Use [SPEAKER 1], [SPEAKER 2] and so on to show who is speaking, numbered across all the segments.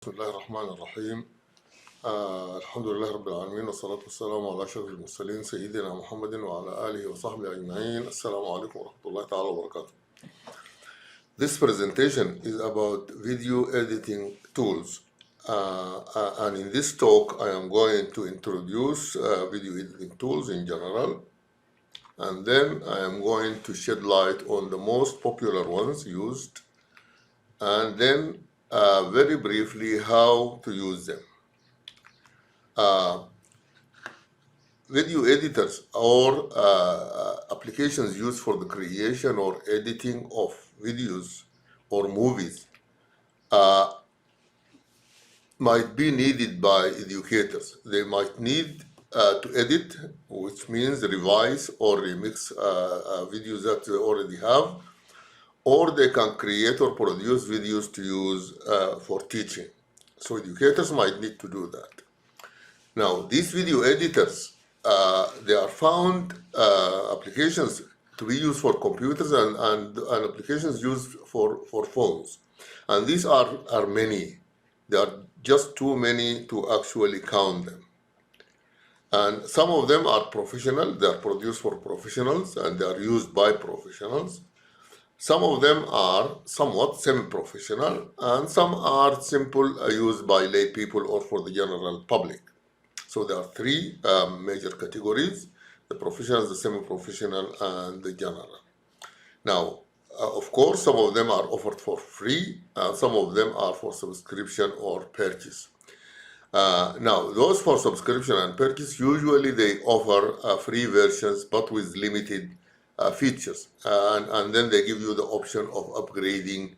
[SPEAKER 1] بسم الله الرحمن الرحيم. الحمد لله رب العالمين والصلاة والسلام على أشرف المرسلين سيدنا محمد وعلى آله وصحبه أجمعين. السلام عليكم ورحمة الله تعالى وبركاته. This presentation is about video editing tools. And in this talk I am going to introduce video editing tools in general, and then I am going to shed light on the most popular ones used, and then very briefly how to use them. Video editors or applications used for the creation or editing of videos or movies might be needed by educators. They might need to edit, which means revise or remix videos that they already have, or they can create or produce videos to use for teaching. So educators might need to do that. Now, these video editors, they are found applications to be used for computers and applications used for phones. And these are many. There are just too many to actually count them. And some of them are professional. They are produced for professionals and they are used by professionals. Some of them are somewhat semi-professional, and some are simple used by lay people or for the general public. So there are three major categories: the professionals, the semi-professional, and the general. Now, of course, some of them are offered for free, and some of them are for subscription or purchase. Now, those for subscription and purchase, usually they offer free versions, but with limited features, and then they give you the option of upgrading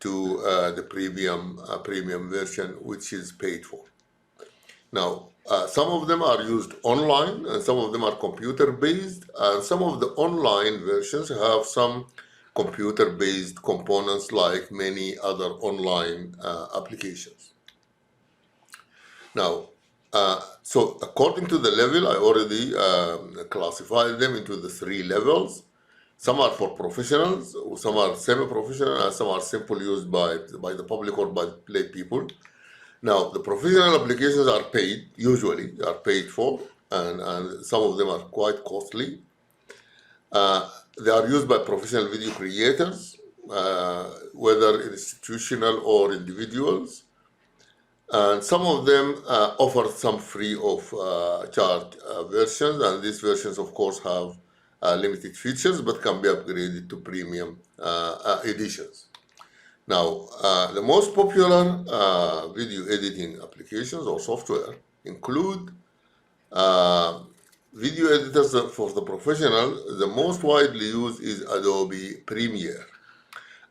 [SPEAKER 1] to the premium version, which is paid for. Now, some of them are used online, and some of them are computer-based, and some of the online versions have some computer-based components like many other online applications. Now, so according to the level, I already classified them into the three levels. Some are for professionals, some are semi-professional, and some are simple used by the public or by lay people. Now, the professional applications are paid, usually they are paid for, and some of them are quite costly. They are used by professional video creators, whether institutional or individuals. And some of them offer some free of charge versions, and these versions, of course, have limited features but can be upgraded to premium editions. Now, the most popular video editing applications or software include video editors for the professional. The most widely used is Adobe Premiere.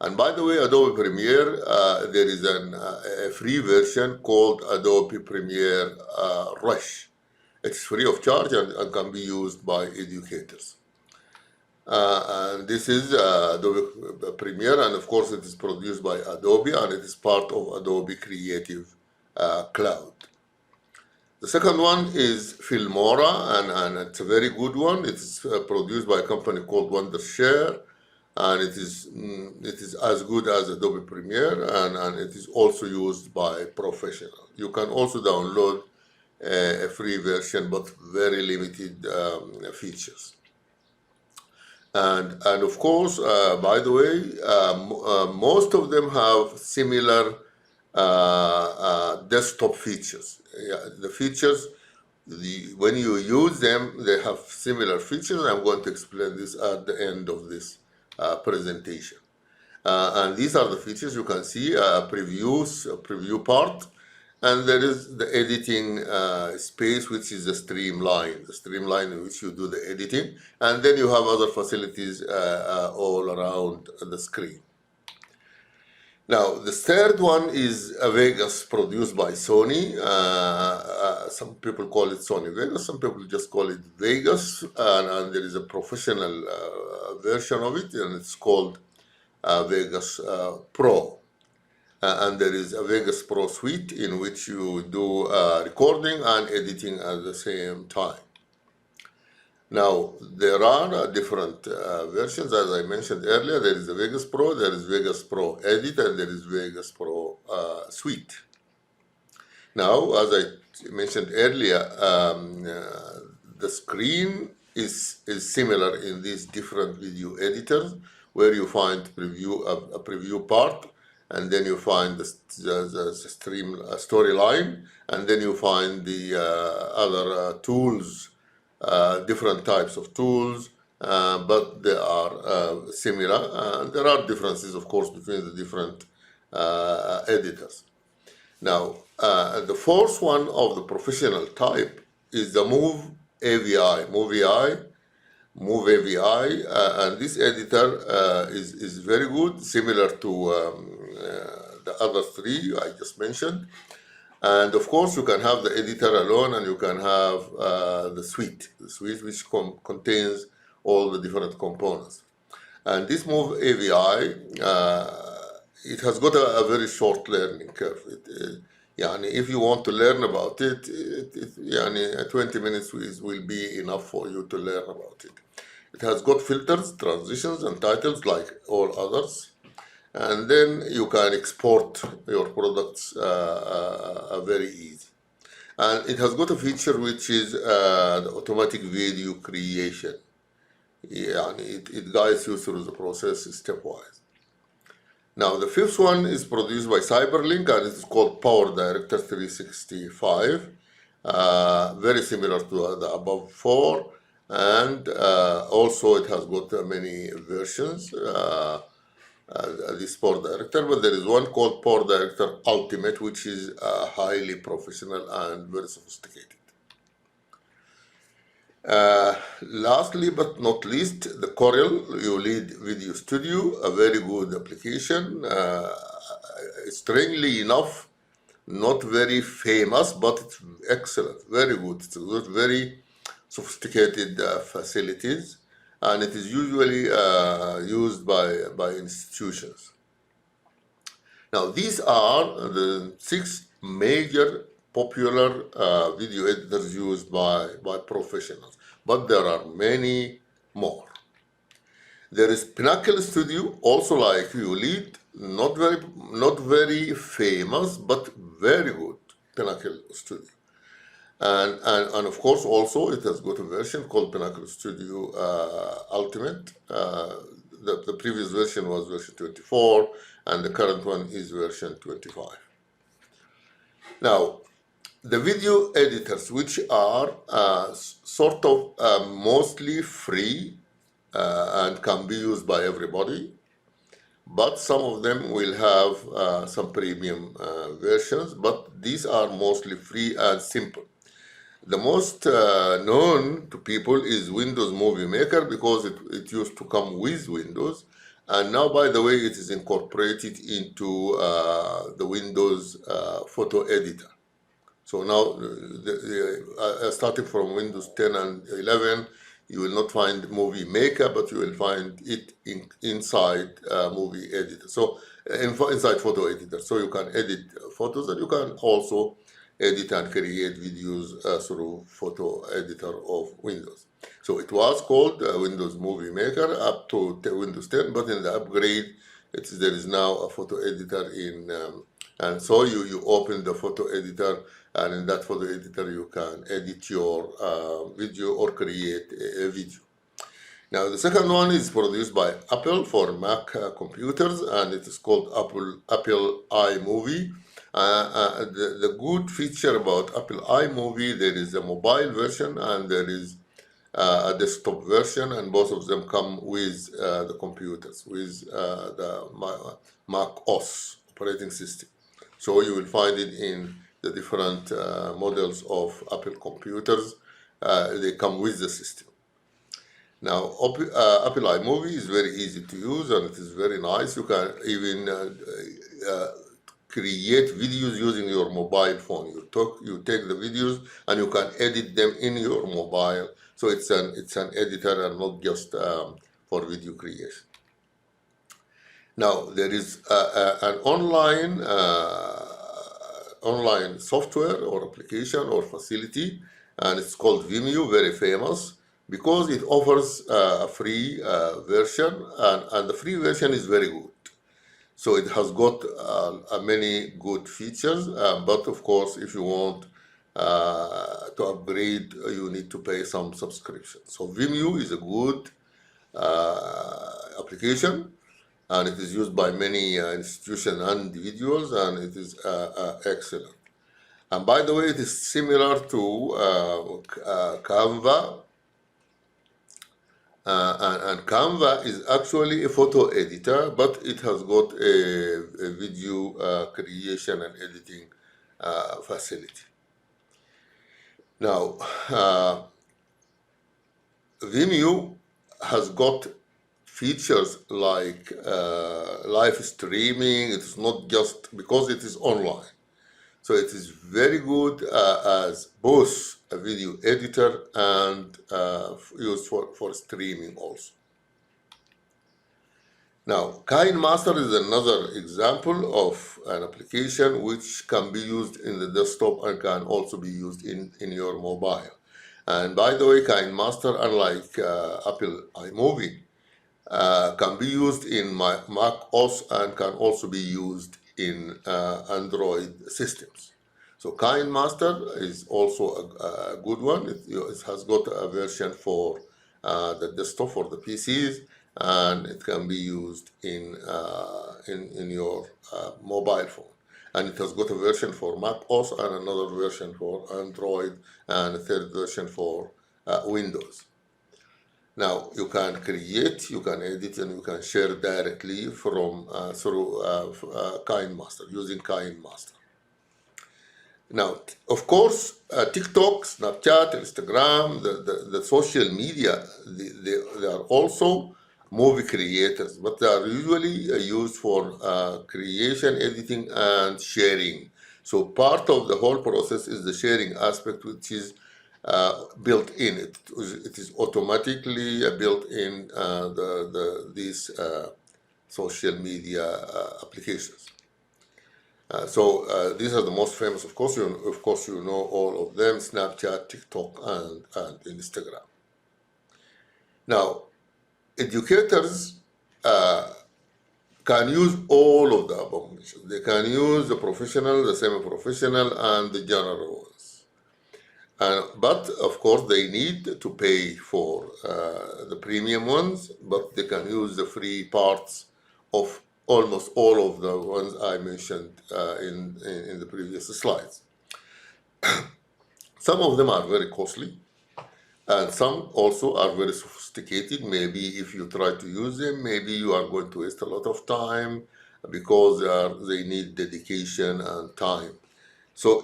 [SPEAKER 1] And by the way, Adobe Premiere, there is a free version called Adobe Premiere Rush. It's free of charge and can be used by educators. And this is Adobe Premiere, and of course it is produced by Adobe, and it is part of Adobe Creative Cloud. The second one is Filmora, and it's a very good one. It is produced by a company called Wondershare, and it is as good as Adobe Premiere, and it is also used by professionals. You can also download a free version, but very limited features. And of course, by the way, most of them have similar desktop features. The features, when you use them, they have similar features. I'm going to explain this at the end of this presentation. And these are the features. You can see a preview part, and there is the editing space, which is the streamline in which you do the editing, and then you have other facilities all around the screen. Now, the third one is a Vegas produced by Sony. Some people call it Sony Vegas, some people just call it Vegas, and there is a professional version of it, and it's called Vegas Pro. And there is a Vegas Pro suite in which you do recording and editing at the same time. Now, there are different versions, as I mentioned earlier. There is the Vegas Pro, there is Vegas Pro Edit, and there is Vegas Pro Suite. Now, as I mentioned earlier, the screen is similar in these different video editors, where you find a preview part, and then you find the stream storyline, and then you find the other tools, different types of tools, but they are similar. There are differences, of course, between the different editors. Now, the fourth one of the professional type is the Move AVI, and this editor is very good, similar to the other three I just mentioned. And of course, you can have the editor alone, and you can have the suite which contains all the different components. And this Move AVI, it has got a very short learning curve. If you want to learn about it, 20 minutes will be enough for you to learn about it. It has got filters, transitions, and titles like all others. And then you can export your products very easy. And it has got a feature which is the automatic video creation. It guides you through the process stepwise. Now, the fifth one is produced by Cyberlink, and it is called Power Director 365. Very similar to the above four, and also it has got many versions, this Power Director, but there is one called Power Director Ultimate, which is highly professional and very sophisticated. Lastly but not least, the Corel ULEAD Video Studio, a very good application. Strangely enough, not very famous, but it's excellent, very good. It's got very sophisticated facilities, and it is usually used by institutions. Now, these are the 6 major popular video editors used by professionals, but there are many more. There is Pinnacle Studio, also like ULEAD, not very famous, but very good Pinnacle Studio. And of course, also it has got a version called Pinnacle Studio Ultimate. The previous version was version 24, and the current one is version 25. Now, the video editors, which are sort of mostly free and can be used by everybody, but some of them will have some premium versions, but these are mostly free and simple. The most known to people is Windows Movie Maker, because it used to come with Windows, and now, by the way, it is incorporated into the Windows photo editor. So now, starting from Windows 10 and 11, you will not find Movie Maker, but you will find it inside Movie Editor. So inside Photo Editor. So you can edit photos, and you can also edit and create videos through Photo Editor of Windows. So it was called Windows Movie Maker up to Windows 10, but in the upgrade, there is now a photo editor and so you open the photo editor, and in that photo editor you can edit your video or create a video. Now, the second one is produced by Apple for Mac computers, and it is called Apple iMovie. The good feature about Apple iMovie, there is a mobile version and there is a desktop version, and both of them come with the computers, with the Mac OS operating system. So you will find it in the different models of Apple computers. They come with the system. Now, Apple iMovie is very easy to use, and it is very nice. You can even create videos using your mobile phone. You take the videos and you can edit them in your mobile. So it's an editor and not just for video creation. Now, there is an online software or application or facility, and it's called Vimeo, very famous, because it offers a free version, and the free version is very good. So it has got many good features, but of course, if you want to upgrade, you need to pay some subscription. So Vimeo is a good application, and it is used by many institutions and individuals, and it is excellent. And by the way, it is similar to Canva, and Canva is actually a photo editor, but it has got a video creation and editing facility. Now, Vimeo has got features like live streaming. It is not just because it is online. So it is very good as both a video editor and used for streaming also. Now, KineMaster is another example of an application which can be used in the desktop and can also be used in your mobile. And by the way, KineMaster, unlike Apple iMovie, can be used in Mac OS and can also be used in Android systems. So KineMaster is also a good one. It has got a version for the desktop for the PCs, and it can be used in your mobile phone. And it has got a version for Mac OS and another version for Android and a third version for Windows. Now you can create, you can edit, and you can share directly from through KineMaster, using KineMaster. Now, of course, TikTok, Snapchat, Instagram, the social media, they are also movie creators, but they are usually used for creation, editing, and sharing. So part of the whole process is the sharing aspect, which is built in. It is automatically built in these social media applications. So these are the most famous. Of course, you know all of them: Snapchat, TikTok, and Instagram. Now, educators can use all of the above mentioned. They can use the professional, the semi-professional, and the general ones. But of course, they need to pay for the premium ones, but they can use the free parts of almost all of the ones I mentioned in the previous slides. Some of them are very costly, and some also are very sophisticated. Maybe if you try to use them, maybe you are going to waste a lot of time because they need dedication and time. So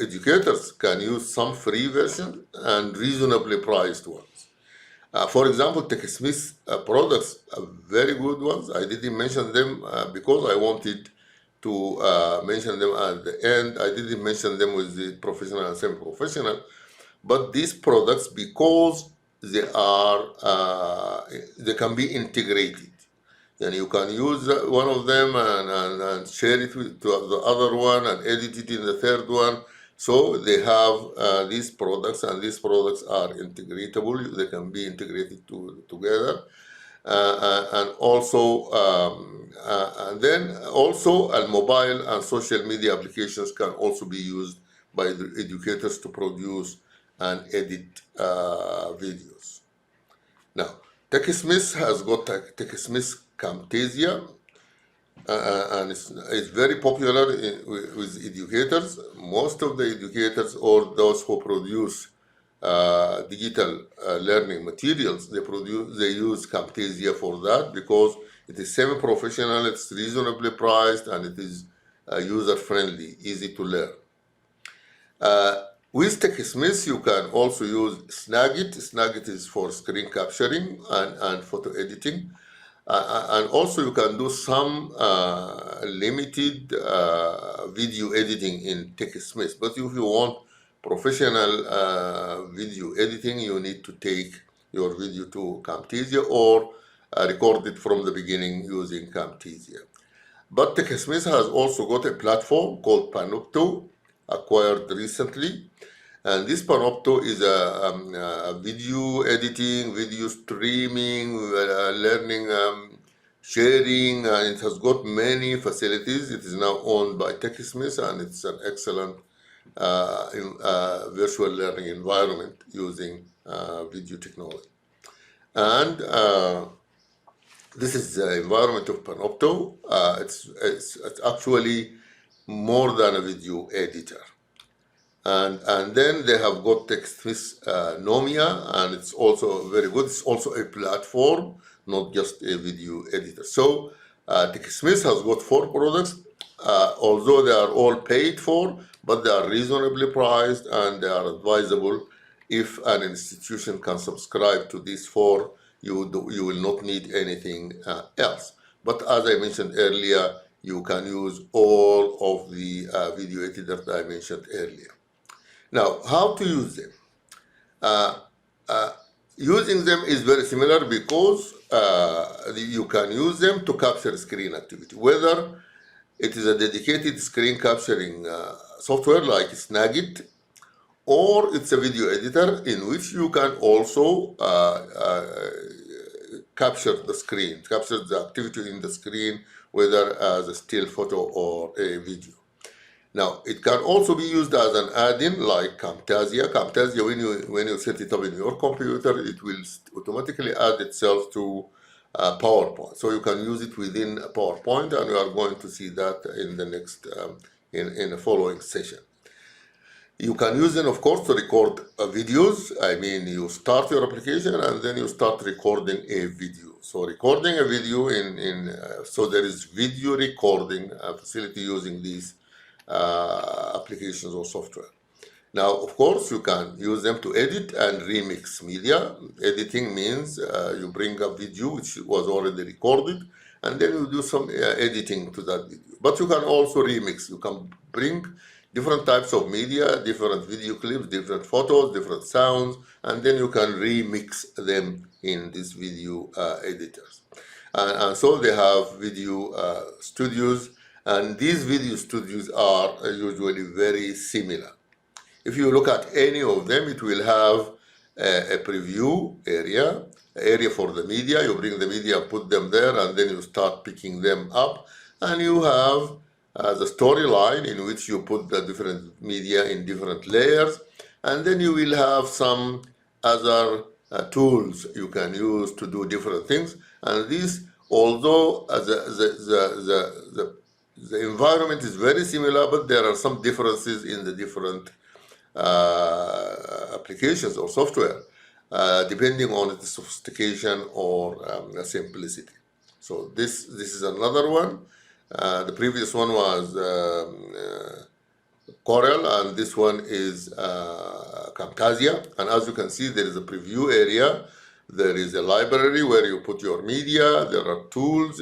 [SPEAKER 1] educators can use some free version and reasonably priced ones. For example, TechSmith products are very good ones. I didn't mention them because I wanted to mention them at the end. I didn't mention them with the professional and semi-professional, but these products, because they can be integrated. And you can use one of them and share it to the other one and edit it in the third one. So they have these products, and these products are integratable. They can be integrated together. And also, and then also, mobile and social media applications can also be used by the educators to produce and edit videos. Now, TechSmith has got TechSmith Camtasia, and it's very popular with educators. Most of the educators or those who produce digital learning materials, they use Camtasia for that because it is semi-professional, it's reasonably priced, and it is user-friendly, easy to learn. With TechSmith, you can also use Snagit. Snagit is for screen capturing and photo editing. And also you can do some limited video editing in TechSmith. But if you want professional video editing, you need to take your video to Camtasia or record it from the beginning using Camtasia. But TechSmith has also got a platform called Panopto, acquired recently. And this Panopto is a video editing, video streaming, learning sharing, and it has got many facilities. It is now owned by TechSmith, and it's an excellent virtual learning environment using video technology. And this is the environment of Panopto. It's actually more than a video editor. And then they have got TechSmith Nomia, and it's also very good. It's also a platform, not just a video editor. So TechSmith has got 4 products, although they are all paid for, but they are reasonably priced and they are advisable. If an institution can subscribe to these 4, you will not need anything else. But as I mentioned earlier, you can use all of the video editors that I mentioned earlier. Now, how to use them? Using them is very similar because you can use them to capture screen activity, whether it is a dedicated screen capturing software like Snagit, or it's a video editor in which you can also capture the screen, capture the activity in the screen, whether as a still photo or a video. Now, it can also be used as an add-in like Camtasia. Camtasia, when you set it up in your computer, it will automatically add itself to PowerPoint. So you can use it within PowerPoint, and we are going to see that in the next, in the following session. You can use them, of course, to record videos. I mean, you start your application and then you start recording a video. So recording a video so there is video recording facility using these applications or software. Now, of course, you can use them to edit and remix media. Editing means you bring a video which was already recorded, and then you do some editing to that video. But you can also remix. You can bring different types of media, different video clips, different photos, different sounds, and then you can remix them in these video editors. And so they have video studios, and these video studios are usually very similar. If you look at any of them, it will have a preview area for the media. You bring the media, put them there, and then you start picking them up. And you have the storyline in which you put the different media in different layers. And then you will have some other tools you can use to do different things. And these, although the environment is very similar, but there are some differences in the different applications or software, depending on its sophistication or simplicity. So this is another one. The previous one was Corel, and this one is Camtasia. And as you can see, there is a preview area. There is a library where you put your media. There are tools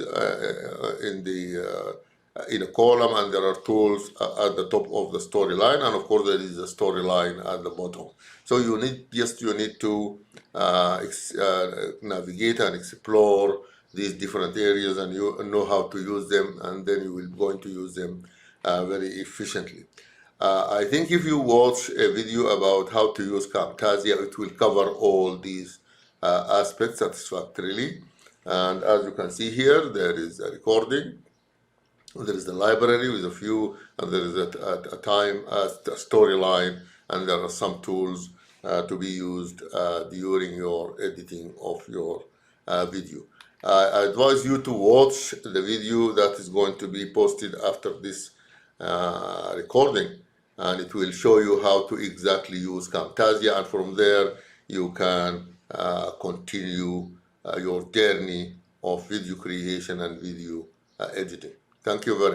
[SPEAKER 1] in a column, and there are tools at the top of the storyline, and of course there is a storyline at the bottom. So you need to navigate and explore these different areas, and you know how to use them, and then you will going to use them very efficiently. I think if you watch a video about how to use Camtasia, it will cover all these aspects satisfactorily. And as you can see here, there is a recording. There is the library with a few, and there is a storyline, and there are some tools to be used during your editing of your video. I advise you to watch the video that is going to be posted after this recording, and it will show you how to exactly use Camtasia, and from there you can continue your journey of video creation and video editing. Thank you very much.